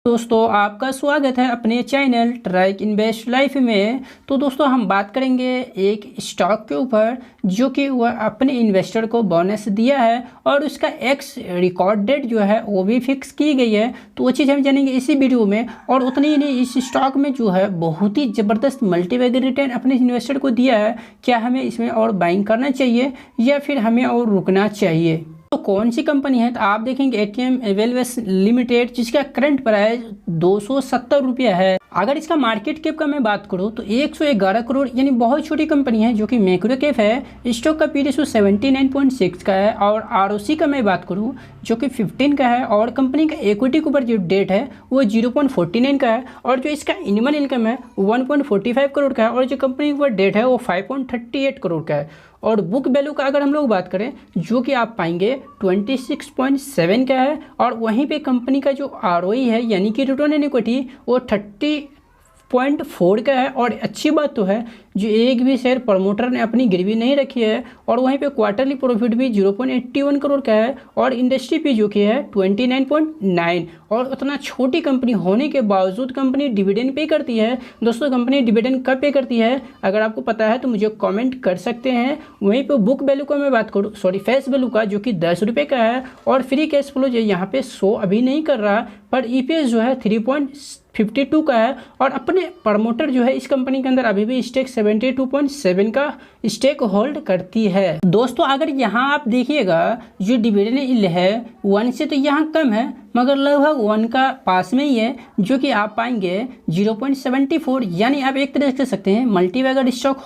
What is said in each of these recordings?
दोस्तों आपका स्वागत है अपने चैनल ट्राइक इन्वेस्ट लाइफ में। तो दोस्तों हम बात करेंगे एक स्टॉक के ऊपर जो कि वह अपने इन्वेस्टर को बोनस दिया है और उसका एक्स रिकॉर्ड डेट जो है वो भी फिक्स की गई है। तो वो चीज़ हम जानेंगे इसी वीडियो में। और उतनी ही नहीं, इस स्टॉक में जो है बहुत ही ज़बरदस्त मल्टीबैगर रिटर्न अपने इन्वेस्टर को दिया है। क्या हमें इसमें और बाइंग करना चाहिए या फिर हमें और रुकना चाहिए? तो कौन सी कंपनी है? तो आप देखेंगे एटीएम एवेल्वेस लिमिटेड, जिसका करंट प्राइस 270 रुपया है। अगर इसका मार्केट कैप का मैं बात करूँ तो 111 करोड़, यानी बहुत छोटी कंपनी है जो कि मैक्रो कैप है। स्टॉक का पी रेशो 79.6 का है और आरओसी का मैं बात करूँ जो कि 15 का है। और कंपनी का इक्विटी के ऊपर जो डेट है वो 0.49 का है और जो इसका एनुअल इनकम है 1.45 करोड़ का है और जो कंपनी के ऊपर डेट है वो 5.38 करोड़ का है। और बुक वैल्यू का अगर हम लोग बात करें जो कि आप पाएंगे 26.7 का है। और वहीं पे कंपनी का जो आरओई है यानी कि रिटर्न ऑन इक्विटी वो 30.4 का है। और अच्छी बात तो है जो एक भी शेयर प्रमोटर ने अपनी गिरवी नहीं रखी है। और वहीं पे क्वार्टरली प्रॉफिट भी 0.81 करोड़ का है और इंडस्ट्री पी जो कि है 29.9। और उतना छोटी कंपनी होने के बावजूद कंपनी डिविडेंड पे करती है। दोस्तों कंपनी डिविडेंड कब पे करती है अगर आपको पता है तो मुझे कमेंट कर सकते हैं। वहीं पे बुक वैल्यू का मैं बात करूँ, फेस वैल्यू का, जो कि 10 रुपये का है। और फ्री कैश फ्लो जो यहाँ पे शो अभी नहीं कर रहा, पर ईपीएस जो है 3.52 का है। और अपने प्रमोटर जो है इस कंपनी के अंदर अभी भी स्टेक 72.7 का स्टेक होल्ड करती है। दोस्तों अगर यहाँ आप देखिएगा जो डिविडेंड यील्ड है 1 से तो यहाँ कम है, मगर लगभग 1 का पास में ही है, जो कि आप पाएंगे 0.74। यानी आप एक तरह से कह सकते हैं मल्टीबैगर स्टॉक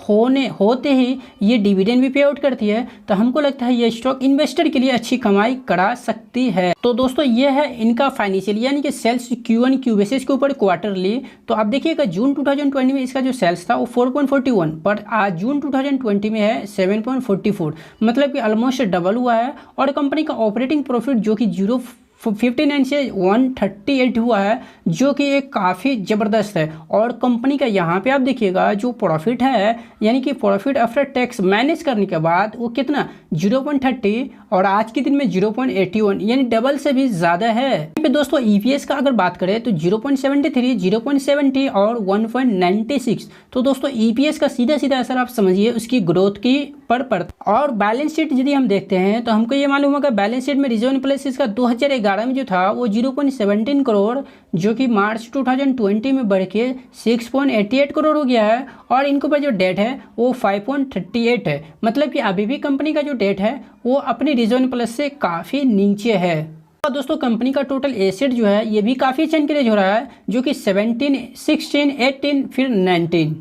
होते ही ये डिविडेंड भी पे आउट करती है। तो हमको लगता है ये स्टॉक इन्वेस्टर के लिए अच्छी कमाई करा सकती है। तो दोस्तों ये है इनका फाइनेंशियल यानी कि सेल्स Q1Q बेसिस के ऊपर क्वार्टरली। तो आप देखिएगा जून 2020 में इसका जो सेल्स था वो 4.41, पर आज जून 2020 में है 7.44, मतलब कि ऑलमोस्ट डबल हुआ है। और कंपनी का ऑपरेटिंग प्रॉफिट जो कि 0.59 से 138 हुआ है, जो कि एक काफ़ी ज़बरदस्त है। और कंपनी का यहाँ पे आप देखिएगा जो प्रॉफिट है यानी कि प्रॉफिट आफ्टर टैक्स मैनेज करने के बाद वो कितना 0.30 और आज के दिन में 0.81, यानी डबल से भी ज़्यादा है। यहाँ पे दोस्तों ईपीएस का अगर बात करें तो 0.73, 0.70 और 1.96। तो दोस्तों ईपीएस का सीधा सीधा असर आप समझिए उसकी ग्रोथ की पर पड़ता। और बैलेंस शीट यदि हम देखते हैं तो हमको ये मालूम होगा बैलेंस शीट में रिजर्व प्लेसेस का 2011 में जो था वो 0.17 करोड़, जो कि मार्च 2020 में बढ़ के 6.88 करोड़ हो गया है। और इनके ऊपर जो डेट है वो 5.38 है, मतलब कि अभी भी कंपनी का जो डेट है वो अपनी रिजर्व प्लस से काफ़ी नीचे है। और दोस्तों कंपनी का टोटल एसेट जो है ये भी काफ़ी अच्छा इंक्रीज हो रहा है, जो कि 17, 16, 18 फिर 19।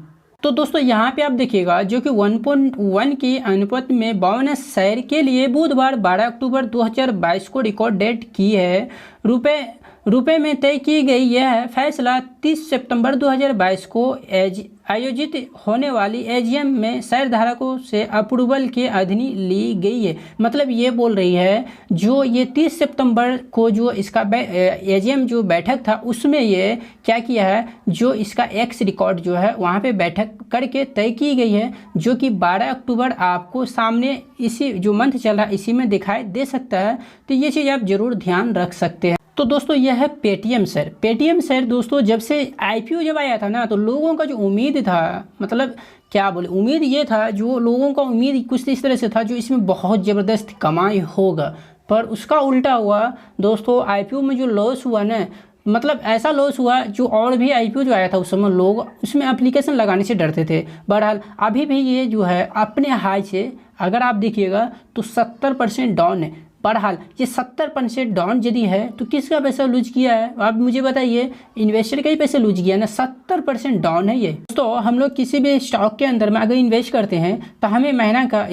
तो दोस्तों यहाँ पे आप देखिएगा जो कि 1.1 की अनुपात में बोनस शेयर के लिए बुधवार 12 अक्टूबर 2022 को रिकॉर्ड डेट की है। रुपए में तय की गई यह फैसला 30 सितंबर 2022 को आयोजित होने वाली एजीएम में शेयरधारकों से अप्रूवल के अधीन ली गई है। मतलब ये बोल रही है जो ये 30 सितंबर को जो इसका एजीएम जो बैठक था उसमें ये क्या किया है, जो इसका एक्स रिकॉर्ड जो है वहाँ पे बैठक करके तय की गई है, जो कि 12 अक्टूबर आपको सामने इसी जो मंथ चल रहा है इसी में दिखाई दे सकता है। तो ये चीज़ आप ज़रूर ध्यान रख सकते हैं। तो दोस्तों यह है पेटीएम शेयर। पेटीएम शेयर दोस्तों जब से आईपीओ जब आया था ना, तो लोगों का जो उम्मीद था, मतलब क्या बोले, उम्मीद ये था, जो लोगों का उम्मीद कुछ इस तरह से था जो इसमें बहुत ज़बरदस्त कमाई होगा, पर उसका उल्टा हुआ दोस्तों। आईपीओ में जो लॉस हुआ ना, मतलब ऐसा लॉस हुआ जो और भी आईपीओ जो आया था उस समय लोग उसमें एप्लीकेशन लगाने से डरते थे। बहरहाल अभी भी ये जो है अपने हाई से अगर आप देखिएगा तो 70% डाउन है। बहरहाल ये 70% डाउन यदि है तो किसका पैसा लूज किया है आप मुझे बताइए? इन्वेस्टर का ही पैसे लूज किया ना। 70% डाउन है ये। तो हम लोग किसी भी स्टॉक के अंदर में अगर इन्वेस्ट करते हैं तो हमें महीना का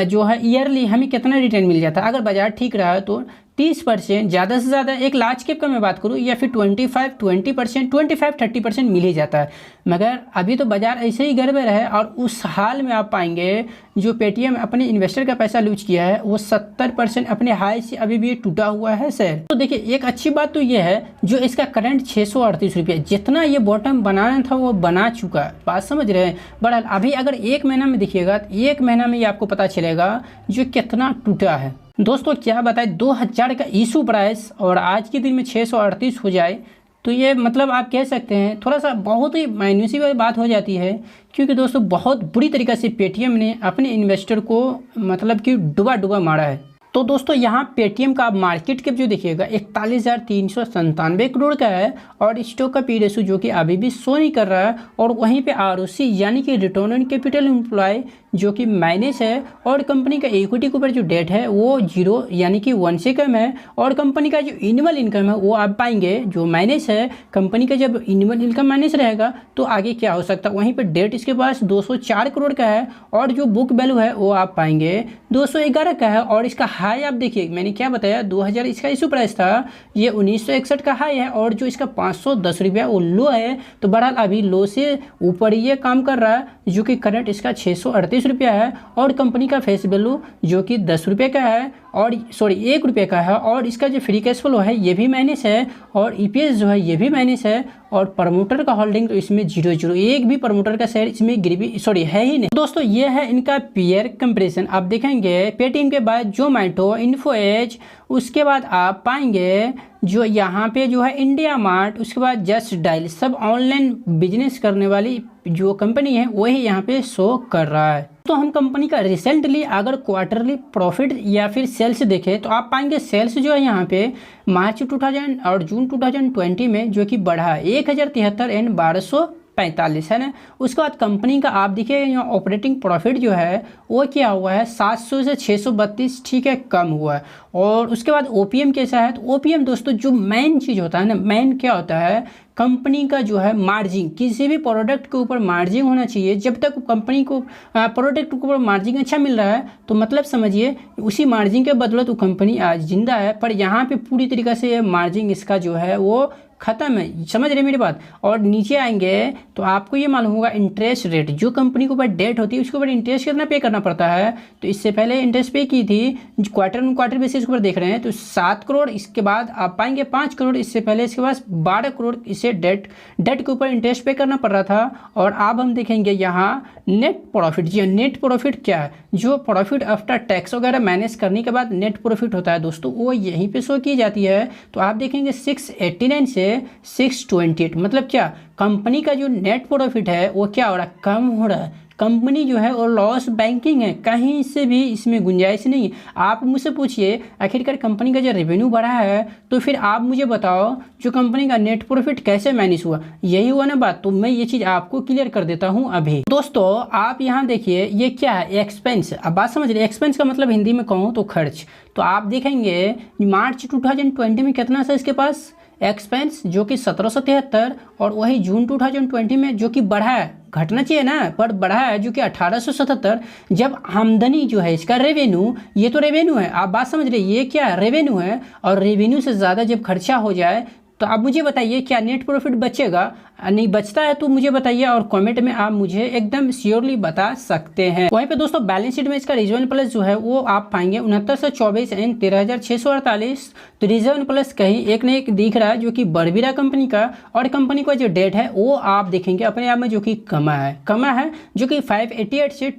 जो है ईयरली हमें कितना रिटर्न मिल जाता है? अगर बाजार ठीक रहा तो 30%, ज़्यादा से ज़्यादा एक लार्ज कैप का मैं बात करूँ या फिर 25-30% मिल ही जाता है। मगर अभी तो बाजार ऐसे ही गड़बड़ है और उस हाल में आप पाएंगे जो पेटीएम अपने इन्वेस्टर का पैसा लूज किया है वो 70% अपने हाई से अभी भी टूटा हुआ है शेयर। तो देखिए एक अच्छी बात तो ये है जो इसका करंट 638 रुपये, जितना ये बॉटम बनाना था वो बना चुका है। बात समझ रहे हैं? बहरहाल अभी अगर एक महीना में देखिएगा तो एक महीना में ये आपको पता चलेगा जो कितना टूटा है। दोस्तों क्या बताएं 2000 का इशू प्राइस और आज के दिन में 638 हो जाए तो ये मतलब आप कह सकते हैं थोड़ा सा बहुत ही मायूसी वाली बात हो जाती है, क्योंकि दोस्तों बहुत बुरी तरीक़े से पेटीएम ने अपने इन्वेस्टर को मतलब कि डुबा मारा है। तो दोस्तों यहाँ पेटीएम का आप मार्केट कैप जो देखिएगा 41,397 करोड़ का है, और स्टॉक का पी रेशो जो कि अभी भी शो नहीं कर रहा है, और वहीं पे आरओसी यानी कि रिटर्न ऑन कैपिटल एम्प्लॉय जो कि माइनस है, और कंपनी का इक्विटी के ऊपर जो डेट है वो 0 यानी कि 1 से कम है, और कंपनी का जो एनुअल इनकम है वो आप पाएंगे जो माइनस है। कंपनी का जब एनुअल इनकम माइनस रहेगा तो आगे क्या हो सकता है। वहीं पर डेट इसके पास 204 करोड़ का है, और जो बुक वैल्यू है वो आप पाएंगे 211 का है, और इसका हाई आप देखिए मैंने क्या बताया 2000 इसका इशू प्राइस था, ये 1961 का हाई है, और जो इसका 510 रुपया वो लो है। तो बहरहाल अभी लो से ऊपर ये काम कर रहा है, जो कि करंट इसका 638 रुपया है, और कंपनी का फेस वैल्यू जो कि 10 रुपये का है, और सॉरी 1 रुपये का है, और इसका जो फ्री कैश फ्लो है ये भी माइनस है, और ईपीएस जो है ये भी माइनस है, और प्रमोटर का होल्डिंग तो इसमें 0 एक भी प्रमोटर का शेयर इसमें गिरवी सॉरी है ही नहीं। दोस्तों ये है इनका पीयर कंपैरिजन। आप देखेंगे पेटीएम के बाद जोमैटो, इन्फो एज, उसके बाद आप पाएंगे जो यहाँ पे जो है इंडिया मार्ट, उसके बाद जस्ट डायल, सब ऑनलाइन बिजनेस करने वाली जो कंपनी है वही यहाँ पे शो कर रहा है। तो हम कंपनी का रिसेंटली अगर क्वार्टरली प्रॉफिट या फिर सेल्स देखें तो आप पाएंगे सेल्स जो है यहाँ पे मार्च 2000 और जून 2020 में जो कि बढ़ा है 1073 एंड 1245 है ना। उसके बाद कंपनी का आप देखिए यहाँ ऑपरेटिंग प्रॉफिट जो है वो क्या हुआ है 700 से 632, ठीक है, कम हुआ है। और उसके बाद ओपीएम कैसा है, तो ओपीएम दोस्तों जो मेन चीज़ होता है ना, मेन क्या होता है कंपनी का जो है मार्जिन, किसी भी प्रोडक्ट के ऊपर मार्जिन होना चाहिए। जब तक कंपनी को प्रोडक्ट के ऊपर मार्जिन अच्छा मिल रहा है तो मतलब समझिए उसी मार्जिन के बदौलत वो कंपनी आज जिंदा है। पर यहाँ पे पूरी तरीक़े से मार्जिन इसका जो है वो ख़त्म है, समझ रहे मेरी बात। और नीचे आएंगे तो आपको ये मालूम होगा इंटरेस्ट रेट, जो कंपनी के ऊपर डेट होती है उसके ऊपर इंटरेस्ट कितना पे करना पड़ता है। तो इससे पहले इंटरेस्ट पे की थी क्वार्टर बेसिस के ऊपर देख रहे हैं तो 7 करोड़, इसके बाद आप पाएंगे 5 करोड़, इससे पहले इसके पास 12 करोड़ इसे डेट के ऊपर इंटरेस्ट पे करना पड़ रहा था। और अब हम देखेंगे यहाँ नेट प्रॉफिट। जी नेट प्रॉफिट क्या है, जो प्रॉफिट आफ्टर टैक्स वगैरह मैनेज करने के बाद नेट प्रॉफिट होता है दोस्तों, वो यहीं पे शो की जाती है। तो आप देखेंगे 689 से 628, मतलब क्या कंपनी का जो नेट प्रॉफिट है वो क्या हो रहा है, कम हो रहा है। कंपनी जो है वो लॉस बैंकिंग है, कहीं से भी इसमें गुंजाइश नहीं है। आप मुझसे पूछिए आखिरकार कंपनी का जो रेवेन्यू बढ़ा है तो फिर आप मुझे बताओ जो कंपनी का नेट प्रॉफिट कैसे मैनेज हुआ, यही हुआ ना बात। तो मैं ये चीज़ आपको क्लियर कर देता हूँ अभी। दोस्तों आप यहाँ देखिए ये क्या है, एक्सपेंस। अब बात समझ रहे, एक्सपेंस का मतलब हिंदी में कहूँ तो खर्च। तो आप देखेंगे मार्च 2020 में कितना था इसके पास एक्सपेंस, जो कि 1773, और वही जून 2020 में जो कि बढ़ा है, घटना चाहिए ना पर बढ़ा है, जो कि 1877। जब आमदनी जो है इसका रेवेन्यू, ये तो रेवेन्यू है, आप बात समझ रहे, ये क्या है रेवेन्यू है, और रेवेन्यू से ज़्यादा जब खर्चा हो जाए तो आप मुझे बताइए क्या नेट प्रॉफिट बचेगा, नहीं बचता है तो मुझे बताइए, और कमेंट में आप मुझे एकदम श्योरली बता सकते हैं। वहीं पे दोस्तों बैलेंस शीट में इसका रिजर्व प्लस जो है वो आप पाएंगे 6924 एंड 13,648। तो रिजर्व प्लस कहीं एक न एक दिख रहा है जो कि बढ़ भी रहा कंपनी का, और कंपनी का जो डेट है वो आप देखेंगे अपने आप में जो कि कमा है जो कि 588 से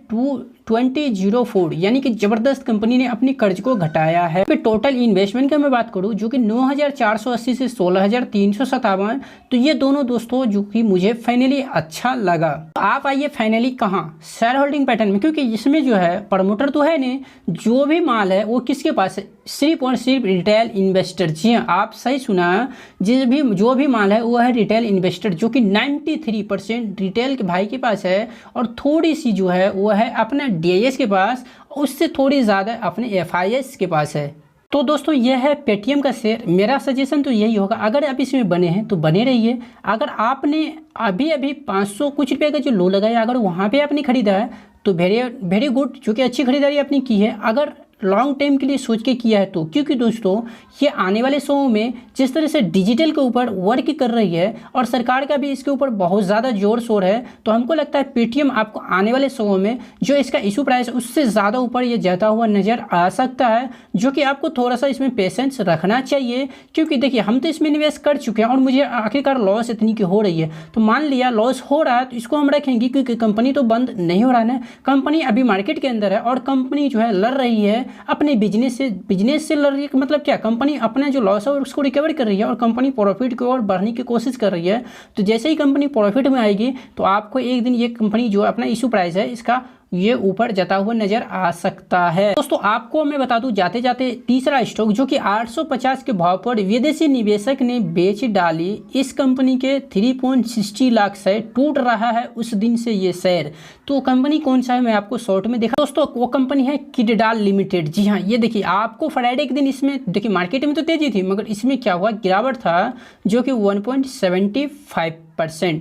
2004, यानी कि जबरदस्त कंपनी ने अपनी कर्ज को घटाया है। फिर टोटल इन्वेस्टमेंट की मैं बात करूं जो कि 9,480 से 16,357। तो ये दोनों दोस्तों जो कि मुझे फाइनली अच्छा लगा। आप आइए फाइनली कहाँ, शेयर होल्डिंग पैटर्न में, क्योंकि इसमें जो है प्रमोटर तो है नहीं, जो भी माल है वो किसके पास है, सिर्फ और सिर्फ रिटेल इन्वेस्टर। जी हाँ आप सही सुना, जो भी माल है वो है रिटेल इन्वेस्टर, जो कि 93% रिटेल के भाई के पास है, और थोड़ी सी जो है वो है अपना डीआईएस के पास, उससे थोड़ी ज़्यादा अपने एफआईएस के पास है। तो दोस्तों यह है पेटीएम का शेयर। मेरा सजेशन तो यही होगा, अगर आप इसमें बने हैं तो बने रहिए। अगर आपने अभी 500 कुछ रुपये का जो लो लगाया अगर वहाँ पे आपने खरीदा है तो वेरी गुड, जो कि अच्छी खरीदारी आपने की है। अगर लॉन्ग टाइम के लिए सोच के किया है तो, क्योंकि दोस्तों ये आने वाले समय में जिस तरह से डिजिटल के ऊपर वर्क कर रही है और सरकार का भी इसके ऊपर बहुत ज़्यादा जोर शोर है, तो हमको लगता है पेटीएम आपको आने वाले समय में जो इसका इशू प्राइस है उससे ज़्यादा ऊपर ये जाता हुआ नज़र आ सकता है, जो कि आपको थोड़ा सा इसमें पेशेंस रखना चाहिए। क्योंकि देखिए हम तो इसमें निवेश कर चुके हैं और मुझे आखिरकार लॉस इतनी की हो रही है, तो मान लिया लॉस हो रहा है तो इसको हम रखेंगे, क्योंकि कंपनी तो बंद नहीं हो रहा है। कंपनी अभी मार्केट के अंदर है और कंपनी जो है लड़ रही है अपने बिजनेस से लड़ रही है। मतलब क्या, कंपनी अपना जो लॉस है उसको रिकवर कर रही है और कंपनी प्रॉफिट की ओर बढ़ने की कोशिश कर रही है। तो जैसे ही कंपनी प्रॉफिट में आएगी तो आपको एक दिन ये कंपनी जो अपना इशू प्राइस है इसका ये ऊपर जाता हुआ नजर आ सकता है। दोस्तों आपको मैं बता दूं जाते जाते, तीसरा स्टॉक जो कि 850 के भाव पर विदेशी निवेशक ने बेच डाली, इस कंपनी के 3.60 लाख शेयर टूट रहा है उस दिन से ये शेयर। तो कंपनी कौन सा है मैं आपको शॉर्ट में देखा दोस्तों, वो कंपनी है किडडाल लिमिटेड। जी हाँ, ये देखिए आपको फ्राइडे के दिन इसमें देखिए मार्केट में तो तेजी थी मगर इसमें क्या हुआ, गिरावट था जो कि 1.75%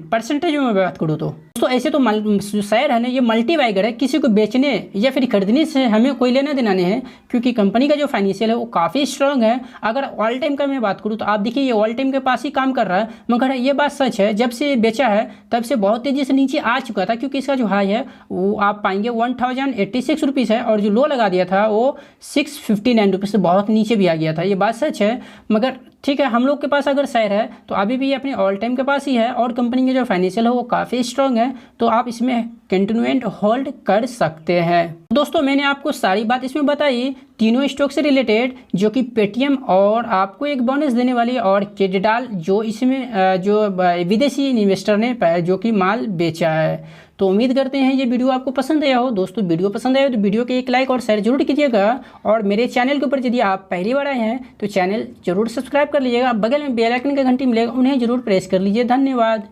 परसेंटेज में बात करूँ तो दोस्तों ऐसे तो जो शेयर है ना ये मल्टीबैगर है, किसी को बेचने या फिर खरीदने से हमें कोई लेना देना नहीं है क्योंकि कंपनी का जो फाइनेंशियल है वो काफ़ी स्ट्रांग है। अगर ऑल टाइम का मैं बात करूँ तो आप देखिए ये ऑल टाइम के पास ही काम कर रहा है, मगर ये बात सच है जब से बेचा है तब से बहुत तेज़ी से नीचे आ चुका था क्योंकि इसका जो हाई है वो आप पाएंगे 1086 रुपीज़ है और जो लो लगा दिया था वो 659 रुपीज़ से बहुत नीचे भी आ गया था। ये बात सच है, मगर ठीक है हम लोग के पास अगर शेयर है तो अभी भी अपने ऑल टाइम के पास ही है और कंपनी के जो फाइनेंशियल है वो काफ़ी स्ट्रांग है, तो आप इसमें कंटिन्यूएंट होल्ड कर सकते हैं। दोस्तों मैंने आपको सारी बात इसमें बताई तीनों स्टॉक से रिलेटेड, जो कि पेटीएम और आपको एक बोनस देने वाली और किडडाल जो इसमें जो विदेशी इन्वेस्टर ने जो कि माल बेचा है। तो उम्मीद करते हैं ये वीडियो आपको पसंद आया हो। दोस्तों वीडियो पसंद आया हो तो वीडियो के एक लाइक और शेयर जरूर कीजिएगा और मेरे चैनल के ऊपर यदि आप पहली बार आए हैं तो चैनल जरूर सब्सक्राइब कर लीजिएगा। बगल में बेल आइकन का घंटी मिलेगा, उन्हें जरूर प्रेस कर लीजिए। धन्यवाद।